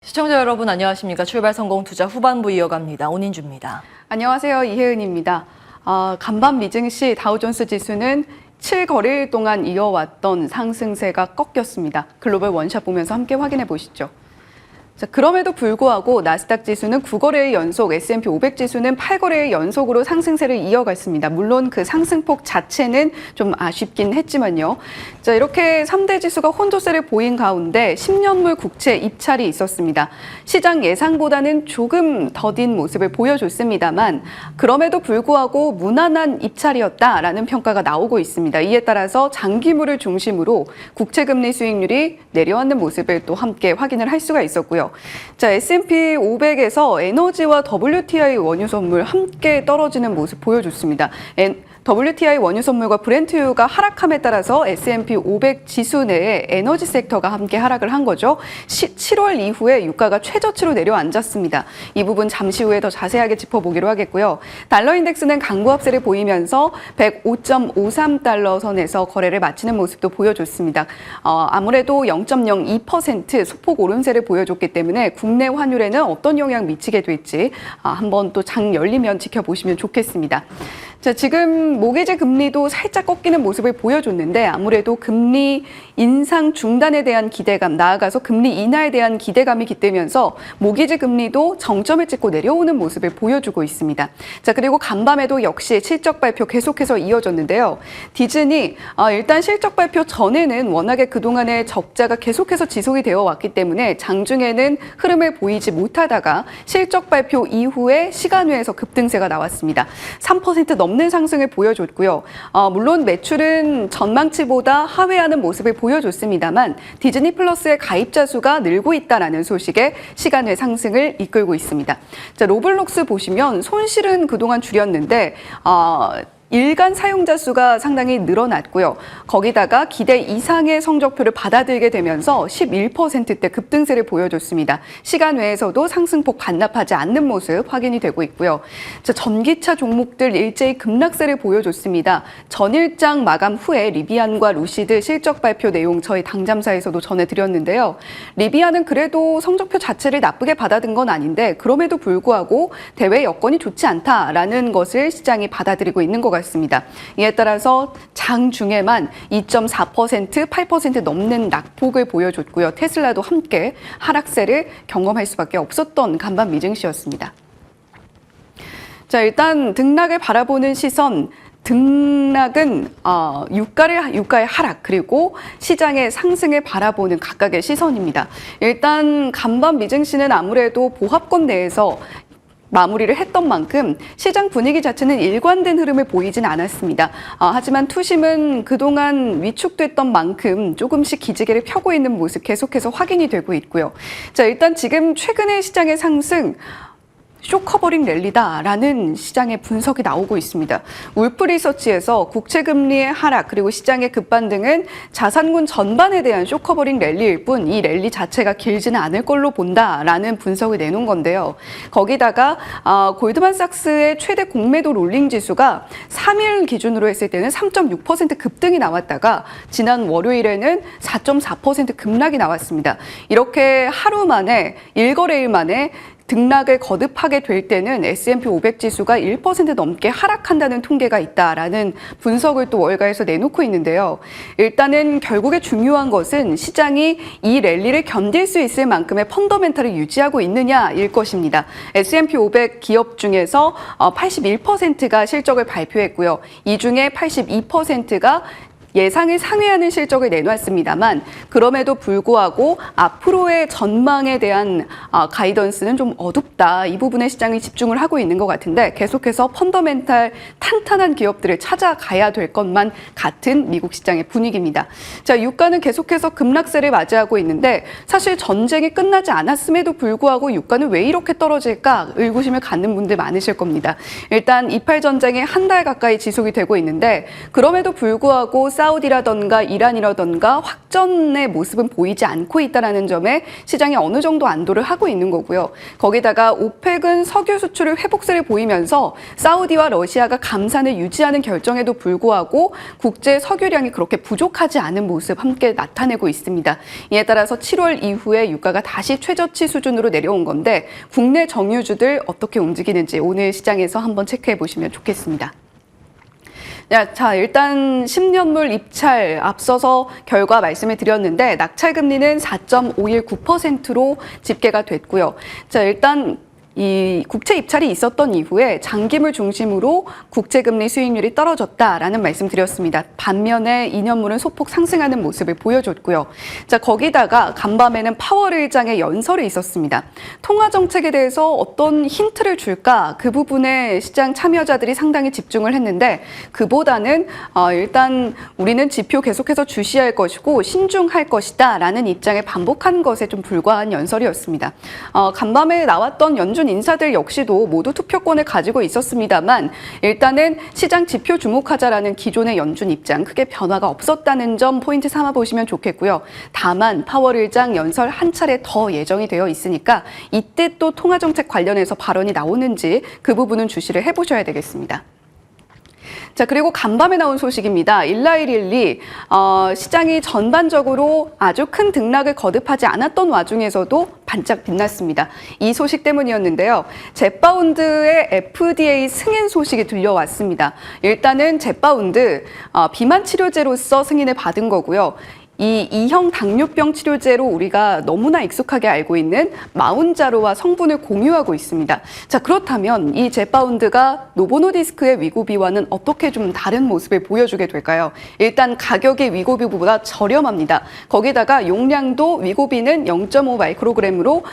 시청자 여러분 안녕하십니까. 출발 성공 투자 후반부 이어갑니다. 온인주입니다. 안녕하세요. 이혜은입니다. 간밤 미증시 다우존스 지수는 7거래일 동안 이어왔던 상승세가 꺾였습니다. 글로벌 원샷 보면서 함께 확인해 보시죠. 자, 그럼에도 불구하고 나스닥 지수는 9거래일 연속, S&P 500 지수는 8거래일 연속으로 상승세를 이어갔습니다. 물론 그 상승폭 자체는 좀 아쉽긴 했지만요. 자, 이렇게 3대 지수가 혼조세를 보인 가운데 10년물 국채 입찰이 있었습니다. 시장 예상보다는 조금 더딘 모습을 보여줬습니다만 그럼에도 불구하고 무난한 입찰이었다라는 평가가 나오고 있습니다. 이에 따라서 장기물을 중심으로 국채금리 수익률이 내려앉는 모습을 또 함께 확인을 할 수가 있었고요. 자, S&P 500에서 에너지와 WTI 원유 선물 함께 떨어지는 모습 보여줬습니다. WTI 원유 선물과 브렌트유가 하락함에 따라서 S&P 500 지수 내에 에너지 섹터가 함께 하락을 한 거죠. 7월 이후에 유가가 최저치로 내려앉았습니다. 이 부분 잠시 후에 더 자세하게 짚어보기로 하겠고요. 달러 인덱스는 강보합세를 보이면서 105.53달러 선에서 거래를 마치는 모습도 보여줬습니다. 아무래도 0.02% 소폭 오름세를 보여줬기 때문에 국내 환율에는 어떤 영향 미치게 될지 한번 또 장 열리면 지켜보시면 좋겠습니다. 자, 지금 모기지 금리도 살짝 꺾이는 모습을 보여줬는데 아무래도 금리 인상 중단에 대한 기대감, 나아가서 금리 인하에 대한 기대감이 깃들면서 모기지 금리도 정점을 찍고 내려오는 모습을 보여주고 있습니다. 자, 그리고 간밤에도 역시 실적 발표 계속해서 이어졌는데요. 디즈니 일단 실적 발표 전에는 워낙에 그동안의 적자가 계속해서 지속이 되어 왔기 때문에 장중에는 흐름을 보이지 못하다가 실적 발표 이후에 시간외에서 급등세가 나왔습니다. 3% 넘는 상승을 보여줬고요. 물론 매출은 전망치보다 하회하는 모습을 보여줬습니다만 디즈니 플러스의 가입자 수가 늘고 있다는 소식에 시간외 상승을 이끌고 있습니다. 자, 로블록스 보시면 손실은 그동안 줄였는데 일간 사용자 수가 상당히 늘어났고요. 거기다가 기대 이상의 성적표를 받아들게 되면서 11%대 급등세를 보여줬습니다. 시간 외에서도 상승폭 반납하지 않는 모습 확인이 되고 있고요. 자, 전기차 종목들 일제히 급락세를 보여줬습니다. 전일장 마감 후에 리비안과 루시드 실적 발표 내용 저희 당잠사에서도 전해드렸는데요. 리비안은 그래도 성적표 자체를 나쁘게 받아든 건 아닌데 그럼에도 불구하고 대외 여건이 좋지 않다라는 것을 시장이 받아들이고 있는 것 같습니다. 이에 따라서 장중에만 2.4%, 8% 넘는 낙폭을 보여줬고요. 테슬라도 함께 하락세를 경험할 수밖에 없었던 간밤 미증시였습니다. 자, 일단 등락을 바라보는 시선. 등락은 유가의 하락 그리고 시장의 상승을 바라보는 각각의 시선입니다. 일단 간밤 미증시는 아무래도 보합권 내에서 마무리를 했던 만큼 시장 분위기 자체는 일관된 흐름을 보이진 않았습니다. 하지만 투심은 그동안 위축됐던 만큼 조금씩 기지개를 펴고 있는 모습 계속해서 확인이 되고 있고요. 자, 일단 지금 최근의 시장의 상승 쇼커버링 랠리다라는 시장의 분석이 나오고 있습니다. 울프 리서치에서 국채금리의 하락 그리고 시장의 급반등은 자산군 전반에 대한 쇼커버링 랠리일 뿐 이 랠리 자체가 길지는 않을 걸로 본다라는 분석을 내놓은 건데요. 거기다가 골드만삭스의 최대 공매도 롤링 지수가 3일 기준으로 했을 때는 3.6% 급등이 나왔다가 지난 월요일에는 4.4% 급락이 나왔습니다. 이렇게 하루 만에 1거래일 만에 등락을 거듭하게 될 때는 S&P 500 지수가 1% 넘게 하락한다는 통계가 있다라는 분석을 또 월가에서 내놓고 있는데요. 일단은 결국에 중요한 것은 시장이 이 랠리를 견딜 수 있을 만큼의 펀더멘탈을 유지하고 있느냐일 것입니다. S&P 500 기업 중에서 81%가 실적을 발표했고요. 이 중에 82%가 예상을 상회하는 실적을 내놨습니다만 그럼에도 불구하고 앞으로의 전망에 대한 가이던스는 좀 어둡다. 이 부분에 시장이 집중을 하고 있는 것 같은데 계속해서 펀더멘탈 탄탄한 기업들을 찾아가야 될 것만 같은 미국 시장의 분위기입니다. 자, 유가는 계속해서 급락세를 맞이하고 있는데 사실 전쟁이 끝나지 않았음에도 불구하고 유가는 왜 이렇게 떨어질까 의구심을 갖는 분들 많으실 겁니다. 일단 이팔 전쟁이 한 달 가까이 지속이 되고 있는데 그럼에도 불구하고 사우디라던가 이란이라던가 확전의 모습은 보이지 않고 있다는 점에 시장이 어느 정도 안도를 하고 있는 거고요. 거기다가 오펙은 석유 수출을 회복세를 보이면서 사우디와 러시아가 감산을 유지하는 결정에도 불구하고 국제 석유량이 그렇게 부족하지 않은 모습 함께 나타내고 있습니다. 이에 따라서 7월 이후에 유가가 다시 최저치 수준으로 내려온 건데 국내 정유주들 어떻게 움직이는지 오늘 시장에서 한번 체크해 보시면 좋겠습니다. 자, 일단 10년물 입찰 앞서서 결과 말씀을 드렸는데 낙찰 금리는 4.519%로 집계가 됐고요. 자, 일단 이 국채 입찰이 있었던 이후에 장기물 중심으로 국채금리 수익률이 떨어졌다라는 말씀 드렸습니다. 반면에 2년물은 소폭 상승하는 모습을 보여줬고요. 자, 거기다가 간밤에는 파월 의장의 연설이 있었습니다. 통화 정책에 대해서 어떤 힌트를 줄까 그 부분에 시장 참여자들이 상당히 집중을 했는데 그보다는 일단 우리는 지표 계속해서 주시할 것이고 신중할 것이다라는 입장에 반복한 것에 좀 불과한 연설이었습니다. 간밤에 나왔던 연준 인사들 역시도 모두 투표권을 가지고 있었습니다만 일단은 시장 지표 주목하자라는 기존의 연준 입장 크게 변화가 없었다는 점 포인트 삼아 보시면 좋겠고요. 다만 파월 의장 연설 한 차례 더 예정이 되어 있으니까 이때 또 통화정책 관련해서 발언이 나오는지 그 부분은 주시를 해보셔야 되겠습니다. 자, 그리고 간밤에 나온 소식입니다. 일라이릴리 시장이 전반적으로 아주 큰 등락을 거듭하지 않았던 와중에서도 반짝 빛났습니다. 이 소식 때문이었는데요. 젯바운드의 FDA 승인 소식이 들려왔습니다. 일단은 젯바운드 비만 치료제로서 승인을 받은 거고요. 이 2형 당뇨병 치료제로 우리가 너무나 익숙하게 알고 있는 마운자로와 성분을 공유하고 있습니다. 자, 그렇다면 이 젯바운드가 노보노디스크의 위고비와는 어떻게 좀 다른 모습을 보여주게 될까요? 일단 가격이 위고비보다 저렴합니다. 거기다가 용량도 위고비는 0.5 마이크로그램으로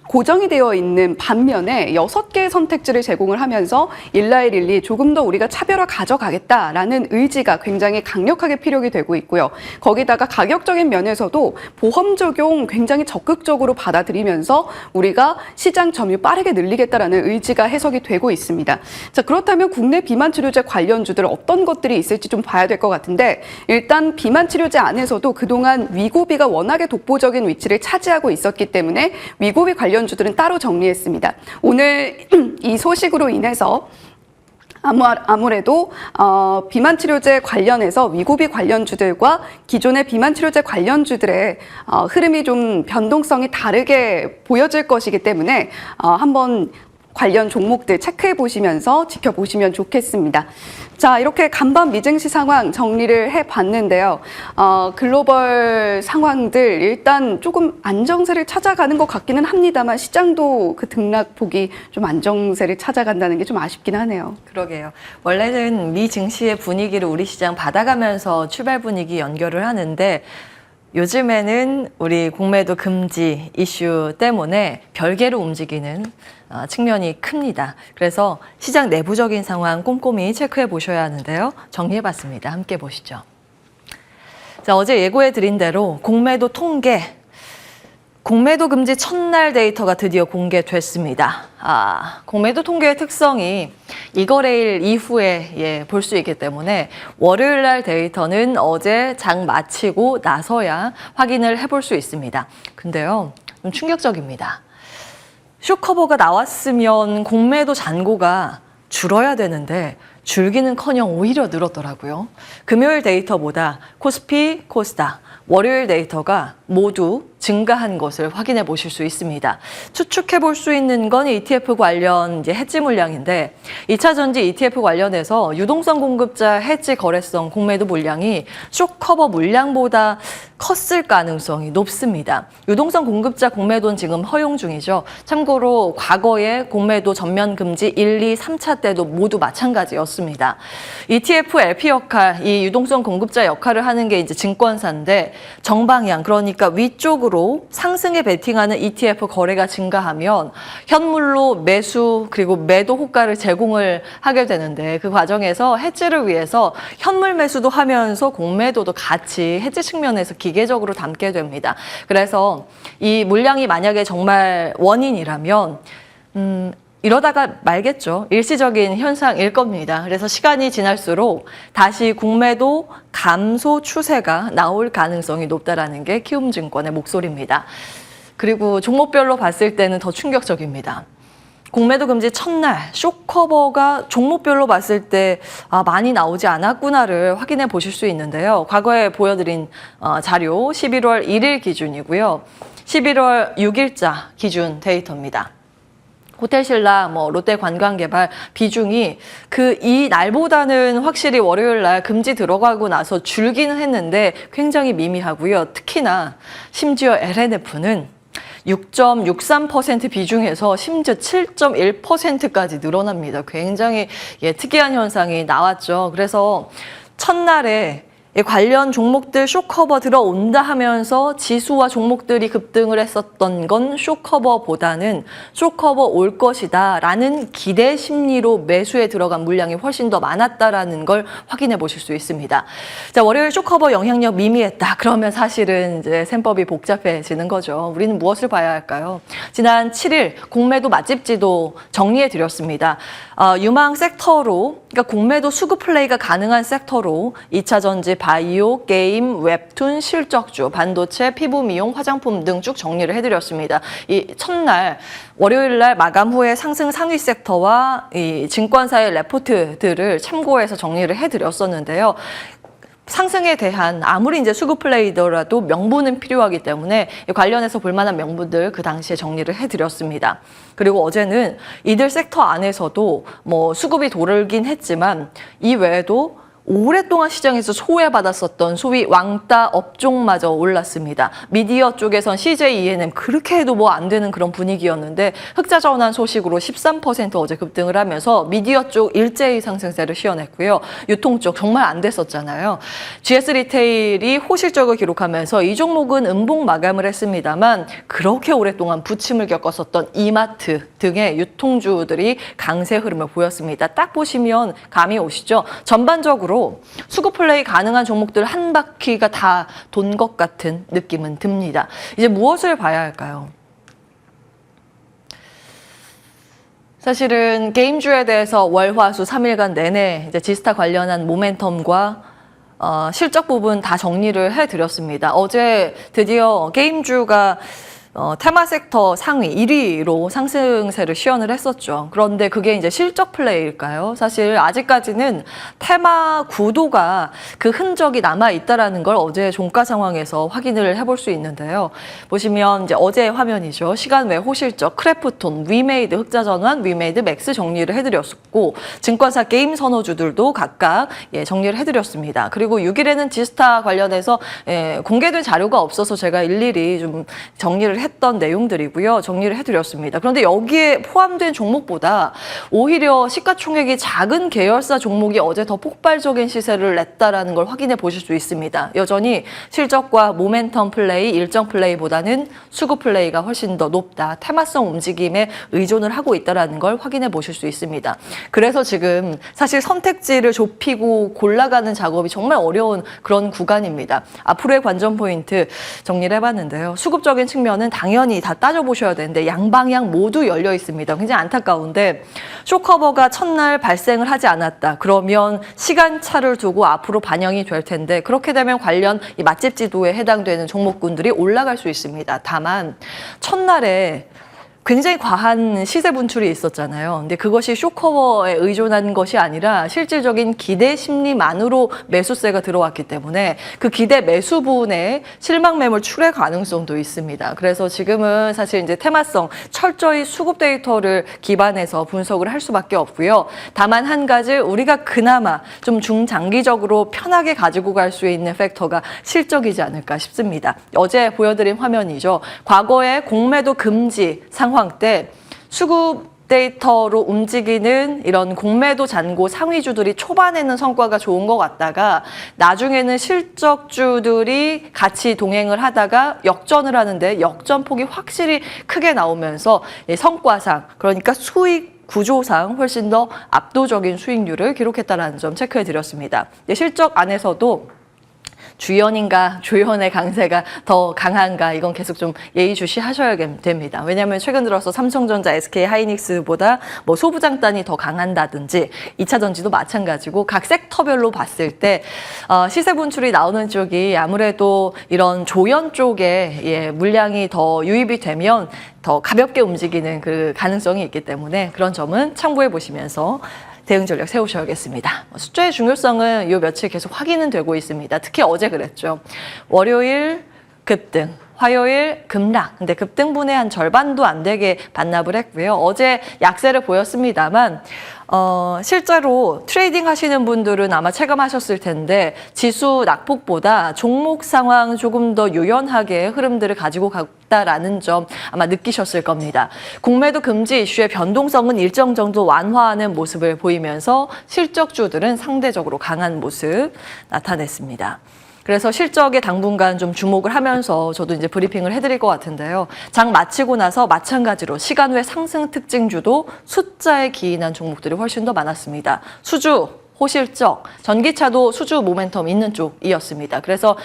고정이 되어 있는 반면에 6개의 선택지를 제공을 하면서 일라이릴리 조금 더 우리가 차별화 가져가겠다라는 의지가 굉장히 강력하게 피력이 되고 있고요. 거기다가 가격적인 면에서도 보험 적용 굉장히 적극적으로 받아들이면서 우리가 시장 점유율 빠르게 늘리겠다라는 의지가 해석이 되고 있습니다. 자, 그렇다면 국내 비만 치료제 관련주들 어떤 것들이 있을지 좀 봐야 될 것 같은데 일단 비만 치료제 안에서도 그동안 위고비가 워낙에 독보적인 위치를 차지하고 있었기 때문에 위고비 관련주들은 따로 정리했습니다. 오늘 이 소식으로 인해서 아무래도 비만 치료제 관련해서 위고비 관련주들과 기존의 비만 치료제 관련주들의 흐름이 좀 변동성이 다르게 보여질 것이기 때문에 한번 관련 종목들 체크해 보시면서 지켜보시면 좋겠습니다. 자, 이렇게 간밤 미증시 상황 정리를 해봤는데요. 글로벌 상황들 일단 조금 안정세를 찾아가는 것 같기는 합니다만 시장도 그 등락폭이 좀 안정세를 찾아간다는 게 좀 아쉽긴 하네요. 그러게요. 원래는 미 증시의 분위기를 우리 시장 받아가면서 출발 분위기 연결을 하는데 요즘에는 우리 공매도 금지 이슈 때문에 별개로 움직이는 측면이 큽니다. 그래서 시장 내부적인 상황 꼼꼼히 체크해 보셔야 하는데요. 정리해봤습니다. 함께 보시죠. 자, 어제 예고해드린 대로 공매도 통계, 공매도 금지 첫날 데이터가 드디어 공개됐습니다. 공매도 통계의 특성이 이거래일 이후에 볼 수 있기 때문에 월요일 날 데이터는 어제 장 마치고 나서야 확인을 해볼 수 있습니다. 근데요, 좀 충격적입니다. 쇼커버가 나왔으면 공매도 잔고가 줄어야 되는데 줄기는커녕 오히려 늘었더라고요. 금요일 데이터보다 코스피, 코스닥, 월요일 데이터가 모두 증가한 것을 확인해 보실 수 있습니다. 추측해 볼 수 있는 건 ETF 관련 해지 물량인데 2차 전지 ETF 관련해서 유동성 공급자 해지 거래성 공매도 물량이 쇼커버 물량보다 컸을 가능성이 높습니다. 유동성 공급자 공매도는 지금 허용 중이죠. 참고로 과거에 공매도 전면 금지 1, 2, 3차 때도 모두 마찬가지였습니다. ETF LP 역할, 이 유동성 공급자 역할을 하는 게 이제 증권사인데 정방향, 그러니까 위쪽으로 상승에 베팅하는 ETF 거래가 증가하면 현물로 매수 그리고 매도 호가를 제공을 하게 되는데 그 과정에서 해지를 위해서 현물 매수도 하면서 공매도도 같이 해지 측면에서 기계적으로 담게 됩니다. 그래서 이 물량이 만약에 정말 원인이라면 이러다가 말겠죠. 일시적인 현상일 겁니다. 그래서 시간이 지날수록 다시 공매도 감소 추세가 나올 가능성이 높다라는 게 키움증권의 목소리입니다. 그리고 종목별로 봤을 때는 더 충격적입니다. 공매도 금지 첫날 쇼커버가 종목별로 봤을 때 많이 나오지 않았구나를 확인해 보실 수 있는데요. 과거에 보여드린 자료 11월 1일 기준이고요. 11월 6일자 기준 데이터입니다. 호텔신라, 롯데관광개발 비중이 이 날보다는 확실히 월요일 날 금지 들어가고 나서 줄기는 했는데 굉장히 미미하고요. 특히나 심지어 LNF는 6.63% 비중에서 심지어 7.1%까지 늘어납니다. 굉장히 특이한 현상이 나왔죠. 그래서 첫날에 관련 종목들 쇼커버 들어온다 하면서 지수와 종목들이 급등을 했었던 건 쇼커버보다는 쇼커버 올 것이다 라는 기대 심리로 매수에 들어간 물량이 훨씬 더 많았다라는 걸 확인해 보실 수 있습니다. 자, 월요일 쇼커버 영향력 미미했다. 그러면 사실은 이제 셈법이 복잡해지는 거죠. 우리는 무엇을 봐야 할까요? 지난 7일 공매도 맛집 지도 정리해 드렸습니다. 유망 섹터로, 그러니까 공매도 수급 플레이가 가능한 섹터로 2차 전지, 바이오, 게임, 웹툰, 실적주, 반도체, 피부 미용, 화장품 등 쭉 정리를 해드렸습니다. 이 첫날 월요일 날 마감 후에 상승 상위 섹터와 이 증권사의 레포트들을 참고해서 정리를 해드렸었는데요. 상승에 대한 아무리 이제 수급 플레이더라도 명분은 필요하기 때문에 관련해서 볼만한 명분들 그 당시에 정리를 해드렸습니다. 그리고 어제는 이들 섹터 안에서도 수급이 도르긴 했지만 이 외에도 오랫동안 시장에서 소외받았었던 소위 왕따 업종마저 올랐습니다. 미디어 쪽에선 CJ ENM 그렇게 해도 안 되는 그런 분위기였는데 흑자 전환 소식으로 13% 어제 급등을 하면서 미디어 쪽 일제히 상승세를 시현했고요. 유통 쪽 정말 안 됐었잖아요. GS 리테일이 호실적을 기록하면서 이 종목은 음봉 마감을 했습니다만 그렇게 오랫동안 부침을 겪었었던 이마트 등의 유통주들이 강세 흐름을 보였습니다. 딱 보시면 감이 오시죠? 전반적으로 수급 플레이 가능한 종목들 한 바퀴가 다 돈 것 같은 느낌은 듭니다. 이제 무엇을 봐야 할까요? 사실은 게임주에 대해서 월, 화, 수 3일간 내내 이제 지스타 관련한 모멘텀과 실적 부분 다 정리를 해드렸습니다. 어제 드디어 게임주가 테마 섹터 상위 1위로 상승세를 시현을 했었죠. 그런데 그게 이제 실적 플레이일까요? 사실 아직까지는 테마 구도가 그 흔적이 남아 있다라는 걸 어제 종가 상황에서 확인을 해볼 수 있는데요. 보시면 이제 어제 화면이죠. 시간 외 호실적, 크래프톤, 위메이드 흑자 전환, 위메이드 맥스 정리를 해드렸었고 증권사 게임 선호주들도 각각 정리를 해드렸습니다. 그리고 6일에는 지스타 관련해서 공개된 자료가 없어서 제가 일일이 좀 정리를 했던 내용들이고요. 정리를 해드렸습니다. 그런데 여기에 포함된 종목보다 오히려 시가총액이 작은 계열사 종목이 어제 더 폭발적인 시세를 냈다라는 걸 확인해 보실 수 있습니다. 여전히 실적과 모멘텀 플레이, 일정 플레이보다는 수급 플레이가 훨씬 더 높다. 테마성 움직임에 의존을 하고 있다라는 걸 확인해 보실 수 있습니다. 그래서 지금 사실 선택지를 좁히고 골라가는 작업이 정말 어려운 그런 구간입니다. 앞으로의 관전 포인트 정리를 해봤는데요. 수급적인 측면은 당연히 다 따져보셔야 되는데 양방향 모두 열려 있습니다. 굉장히 안타까운데 쇼커버가 첫날 발생을 하지 않았다. 그러면 시간차를 두고 앞으로 반영이 될 텐데 그렇게 되면 관련 이 맛집 지도에 해당되는 종목군들이 올라갈 수 있습니다. 다만 첫날에 굉장히 과한 시세 분출이 있었잖아요. 근데 그것이 쇼커버에 의존한 것이 아니라 실질적인 기대 심리만으로 매수세가 들어왔기 때문에 그 기대 매수분에 실망 매물 출회 가능성도 있습니다. 그래서 지금은 사실 이제 테마성 철저히 수급 데이터를 기반해서 분석을 할 수밖에 없고요. 다만 한 가지 우리가 그나마 좀 중장기적으로 편하게 가지고 갈 수 있는 팩터가 실적이지 않을까 싶습니다. 어제 보여드린 화면이죠. 과거에 공매도 금지 상황 때 수급 데이터로 움직이는 이런 공매도 잔고 상위주들이 초반에는 성과가 좋은 것 같다가 나중에는 실적주들이 같이 동행을 하다가 역전을 하는데 역전폭이 확실히 크게 나오면서 성과상 그러니까 수익 구조상 훨씬 더 압도적인 수익률을 기록했다는 점 체크해 드렸습니다. 실적 안에서도 주연인가 조연의 강세가 더 강한가 이건 계속 좀 예의주시하셔야 됩니다. 왜냐하면 최근 들어서 삼성전자, SK 하이닉스보다 뭐 소부장단이 더 강한다든지 2차 전지도 마찬가지고 각 섹터별로 봤을 때 시세 분출이 나오는 쪽이 아무래도 이런 조연 쪽에 물량이 더 유입이 되면 더 가볍게 움직이는 그 가능성이 있기 때문에 그런 점은 참고해 보시면서 대응 전략 세우셔야겠습니다. 숫자의 중요성은 요 며칠 계속 확인은 되고 있습니다. 특히 어제 그랬죠. 월요일 급등, 화요일 급락. 근데 급등분의 한 절반도 안 되게 반납을 했고요. 어제 약세를 보였습니다만 실제로 트레이딩 하시는 분들은 아마 체감하셨을 텐데 지수 낙폭보다 종목 상황 조금 더 유연하게 흐름들을 가지고 갔다라는 점 아마 느끼셨을 겁니다. 공매도 금지 이슈의 변동성은 일정 정도 완화하는 모습을 보이면서 실적주들은 상대적으로 강한 모습 나타냈습니다. 그래서 실적에 당분간 좀 주목을 하면서 저도 이제 브리핑을 해드릴 것 같은데요. 장 마치고 나서 마찬가지로 시간 외 상승 특징주도 숫자에 기인한 종목들이 훨씬 더 많았습니다. 수주, 호실적, 전기차도 수주 모멘텀 있는 쪽이었습니다. 그래서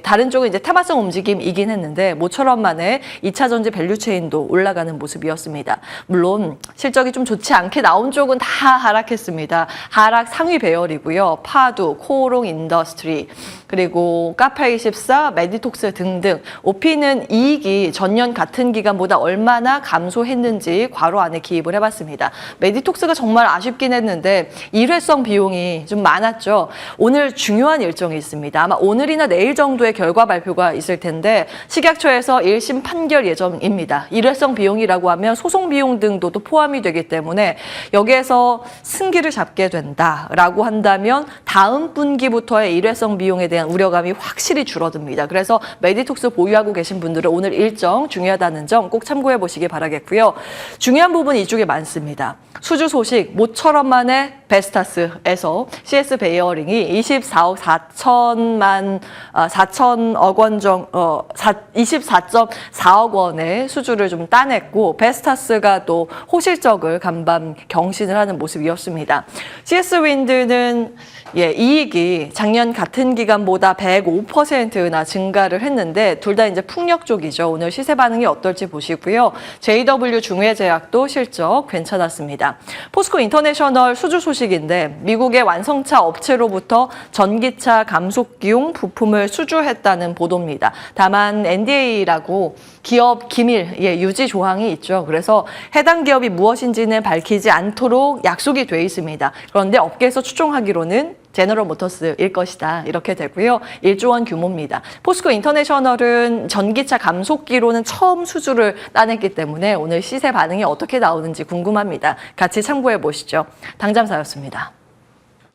다른 쪽은 이제 테마성 움직임이긴 했는데 모처럼 만에 2차 전지 밸류체인도 올라가는 모습이었습니다. 물론 실적이 좀 좋지 않게 나온 쪽은 다 하락했습니다. 하락 상위 배열이고요. 파두, 코오롱 인더스트리, 그리고 카페24, 메디톡스 등등 오피는 이익이 전년 같은 기간보다 얼마나 감소했는지 괄호 안에 기입을 해봤습니다. 메디톡스가 정말 아쉽긴 했는데 일회성 비용이 좀 많았죠. 오늘 중요한 일정이 있습니다. 아마 오늘이나 내일 정도의 결과 발표가 있을 텐데 식약처에서 1심 판결 예정입니다. 일회성 비용이라고 하면 소송 비용 등도 또 포함이 되기 때문에 여기에서 승기를 잡게 된다라고 한다면 다음 분기부터의 일회성 비용에 대한 우려감이 확실히 줄어듭니다. 그래서 메디톡스 보유하고 계신 분들은 오늘 일정 중요하다는 점 꼭 참고해 보시기 바라겠고요. 중요한 부분이 이쪽에 많습니다. 수주 소식 모처럼 만에 베스타스에서 CS 베이어링이 24.4억 원 24.4억 원의 수주를 좀 따냈고 베스타스가 또 호실적을 간밤 경신을 하는 모습이었습니다. CS 윈드는 이익이 작년 같은 기간보다 105%나 증가를 했는데 둘 다 이제 풍력 쪽이죠. 오늘 시세 반응이 어떨지 보시고요. JW 중외제약도 실적 괜찮았습니다. 포스코 인터내셔널 수주 소식인데 미국의 완성차 업체로부터 전기차 감속기용 부품을 수주했다는 보도입니다. 다만 NDA라고 기업 기밀 유지 조항이 있죠. 그래서 해당 기업이 무엇인지는 밝히지 않도록 약속이 돼 있습니다. 그런데 업계에서 추정하기로는 제너럴 모터스일 것이다. 이렇게 되고요. 1조 원 규모입니다. 포스코 인터내셔널은 전기차 감속기로는 처음 수주를 따냈기 때문에 오늘 시세 반응이 어떻게 나오는지 궁금합니다. 같이 참고해 보시죠. 당잠사였습니다.